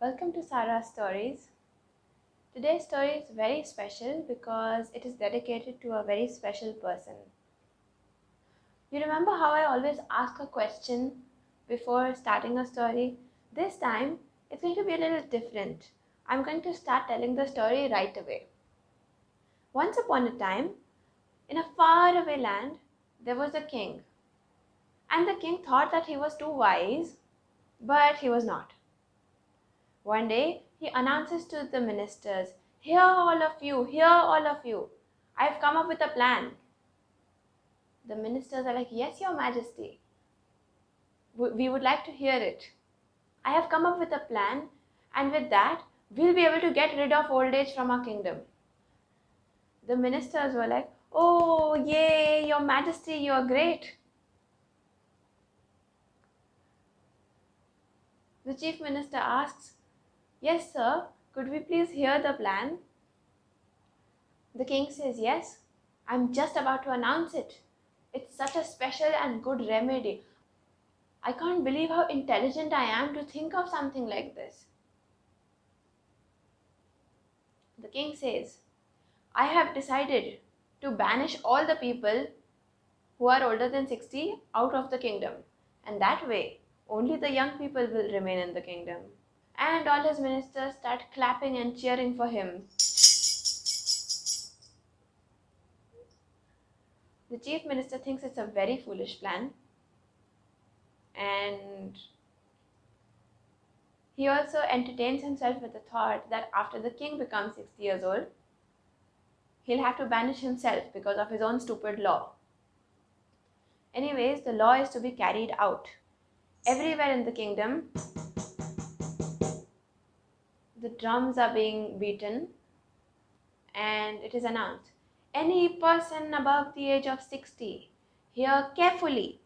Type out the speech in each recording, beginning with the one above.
Welcome to Sara's Stories. Today's story is very special because it is dedicated to a very special person. You remember how I always ask a question before starting a story? This time, it's going to be a little different. I'm going to start telling the story right away. Once upon a time, in a faraway land, there was a king. And the king thought that he was too wise, but he was not. One day, he announces to the ministers, "Here, all of you, here, all of you, I've come up with a plan." The ministers are like, "Yes, Your Majesty, we would like to hear it." "I have come up with a plan, and with that, we'll be able to get rid of old age from our kingdom." The ministers were like, "Oh, yay, Your Majesty, you're great." The chief minister asks, "Yes, sir, could we please hear the plan?" The king says, "Yes, I'm just about to announce it. It's such a special and good remedy. I can't believe how intelligent I am to think of something like this." The king says, "I have decided to banish all the people who are older than 60 out of the kingdom, and that way only the young people will remain in the kingdom." And all his ministers start clapping and cheering for him. The chief minister thinks it's a very foolish plan, and he also entertains himself with the thought that after the king becomes 60 years old, he'll have to banish himself because of his own stupid law. Anyways, the law is to be carried out. Everywhere in the kingdom, the drums are being beaten, and it is announced, "Any person above the age of 60, hear carefully,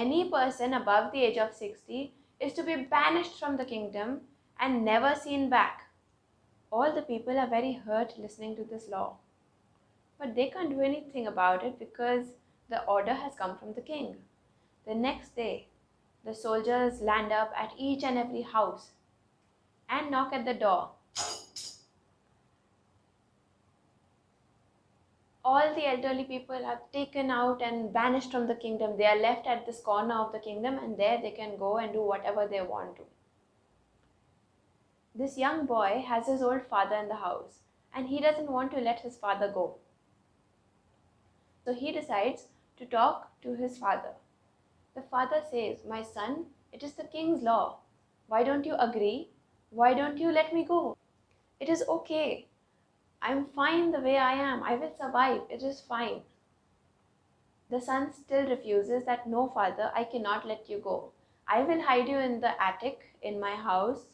any person above the age of 60 is to be banished from the kingdom and never seen back." All the people are very hurt listening to this law, but they can't do anything about it because the order has come from the king. The next day, the soldiers land up at each and every house and knock at the door. All the elderly people are taken out and banished from the kingdom. They are left at this corner of the kingdom, and there they can go and do whatever they want to. This young boy has his old father in the house, and he doesn't want to let his father go. So he decides to talk to his father. The father says, "My son, it is the king's law. Why don't you agree? Why don't you let me go? It is okay. I'm fine the way I am. I will survive. It is fine." The son still refuses that, "No, father, I cannot let you go. I will hide you in the attic in my house,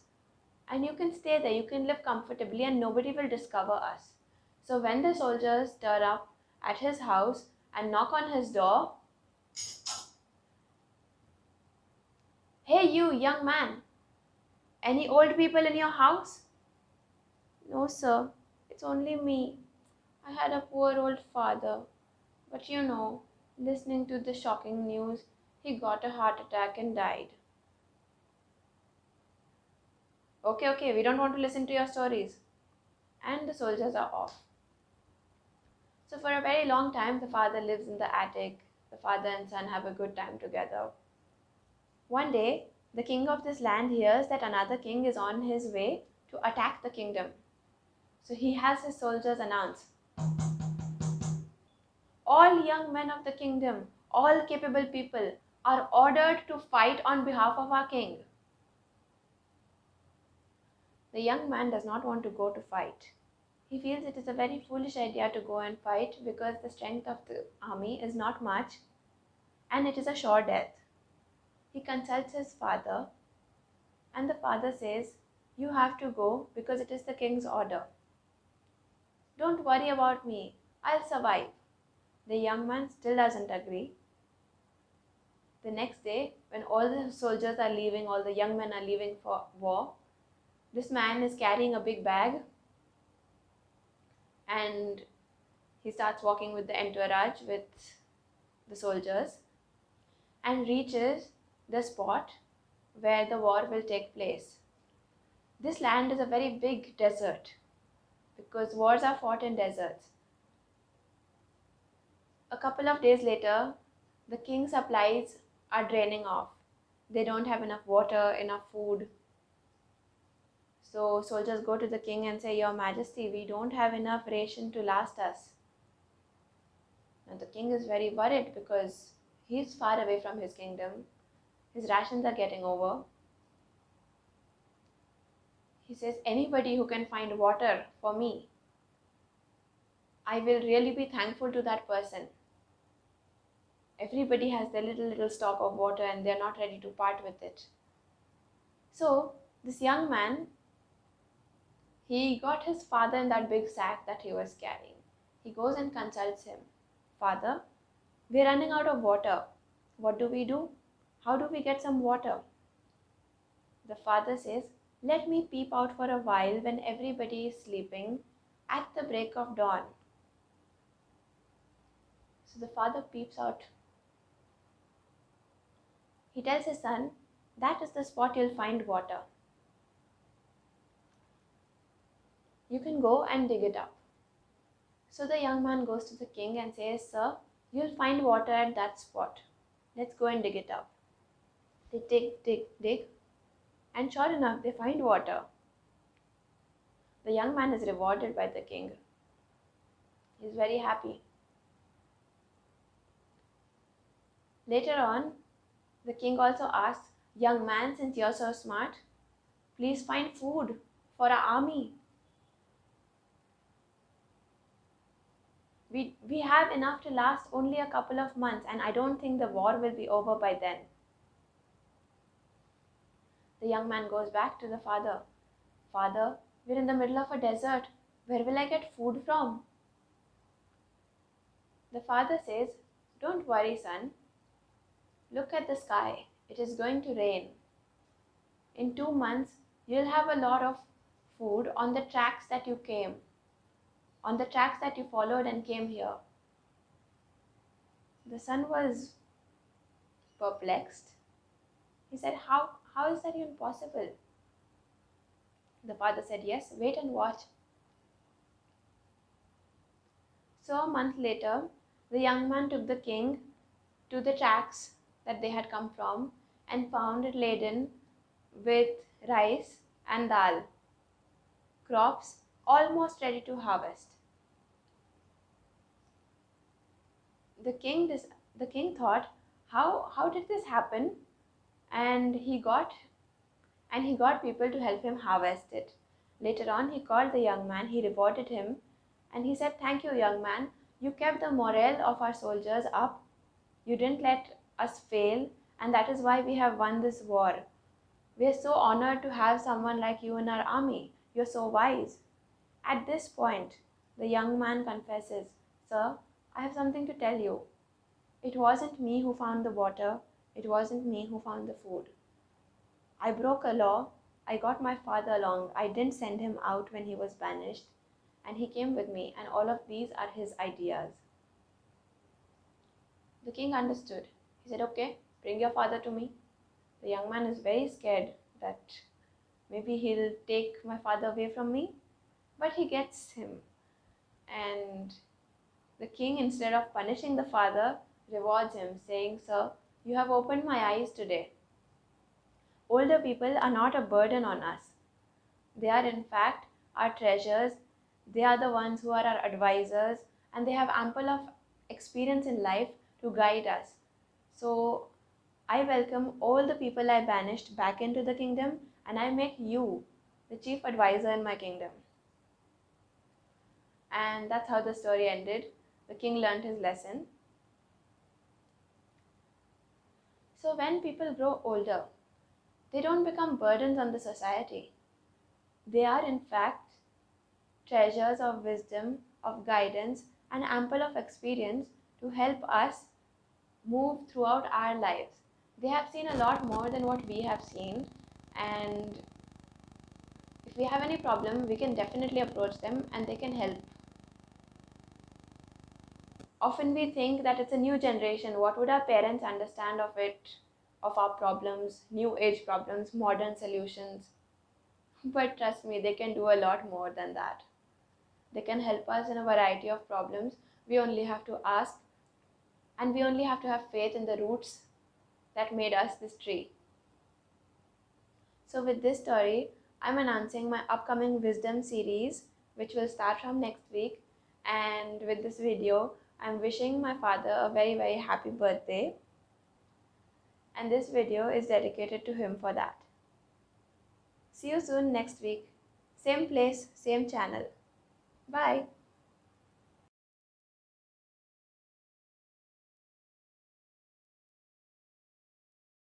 and you can stay there. You can live comfortably and nobody will discover us." So when the soldiers turn up at his house and knock on his door, "Hey, you young man, any old people in your house?" "No, sir, it's only me. I had a poor old father, but listening to the shocking news, he got a heart attack and died." Okay, we don't want to listen to your stories." And the soldiers are off. So for a very long time, the father lives in the attic. The father and son have a good time together. One day, the king of this land hears that another king is on his way to attack the kingdom. So he has his soldiers announce, "All young men of the kingdom, all capable people, are ordered to fight on behalf of our king." The young man does not want to go to fight. He feels it is a very foolish idea to go and fight because the strength of the army is not much and it is a sure death. He consults his father, and the father says, "You have to go because it is the king's order. Don't worry about me. I'll survive." The young man still doesn't agree. The next day, when all the soldiers are leaving, all the young men are leaving for war, this man is carrying a big bag and he starts walking with the entourage with the soldiers and reaches the spot where the war will take place. This land is a very big desert because wars are fought in deserts. A couple of days later, the king's supplies are draining off. They don't have enough water, enough food. So soldiers go to the king and say, Your Majesty, we don't have enough ration to last us. Now the king is very worried because he's far away from his kingdom. His rations are getting over. He says, Anybody who can find water for me, I will really be thankful to that person. Everybody has their little stock of water and they're not ready to part with it. So this young man, he got his father in that big sack that he was carrying. He goes and consults him. Father, we're running out of water. What do we do? How do we get some water? The father says, Let me peep out for a while when everybody is sleeping at the break of dawn. So the father peeps out. He tells his son, That is the spot you'll find water. You can go and dig it up. So the young man goes to the king and says, Sir, you'll find water at that spot. Let's go and dig it up. They dig, and sure enough, they find water. The young man is rewarded by the king. He's very happy. Later on, the king also asks, Young man, since you're so smart, please find food for our army. We have enough to last only a couple of months, and I don't think the war will be over by then. The young man goes back to the father. Father, we're in the middle of a desert. Where will I get food from? The father says, Don't worry, son. Look at the sky. It is going to rain. In 2 months, you'll have a lot of food on the tracks that you came, on the tracks that you followed and came here. The son was perplexed. He said, How is that even possible? The father said, Yes, wait and watch. So a month later, the young man took the king to the tracks that they had come from and found it laden with rice and dal, crops almost ready to harvest. The king thought, how did this happen? And he got people to help him harvest it. Later on, he called the young man, he rewarded him, and he said, Thank you, young man. You kept the morale of our soldiers up. You didn't let us fail, and that is why we have won this war. We are so honored to have someone like you in our army. You're so wise. At this point, the young man confesses, Sir, I have something to tell you. It wasn't me who found the water. It wasn't me who found the food. I broke a law. I got my father along. I didn't send him out when he was banished. And he came with me, and all of these are his ideas. The king understood. He said, Okay, bring your father to me. The young man is very scared that maybe he'll take my father away from me, but he gets him. And the king, instead of punishing the father, rewards him, saying, Sir, you have opened my eyes today. Older people are not a burden on us. They are, in fact, our treasures. They are the ones who are our advisors, and they have ample of experience in life to guide us. So I welcome all the people I banished back into the kingdom, and I make you the chief advisor in my kingdom. And that's how the story ended. The king learned his lesson. So when people grow older, they don't become burdens on the society. They are, in fact, treasures of wisdom, of guidance, and ample of experience to help us move throughout our lives. They have seen a lot more than what we have seen, and if we have any problem, we can definitely approach them and they can help. Often we think that it's a new generation. What would our parents understand of it, of our problems, new age problems, modern solutions? But trust me, they can do a lot more than that. They can help us in a variety of problems. We only have to ask, and we only have to have faith in the roots that made us this tree. So, with this story, I'm announcing my upcoming wisdom series, which will start from next week. And with this video, I'm wishing my father a very, very happy birthday. And this video is dedicated to him for that. See you soon next week. Same place, same channel. Bye.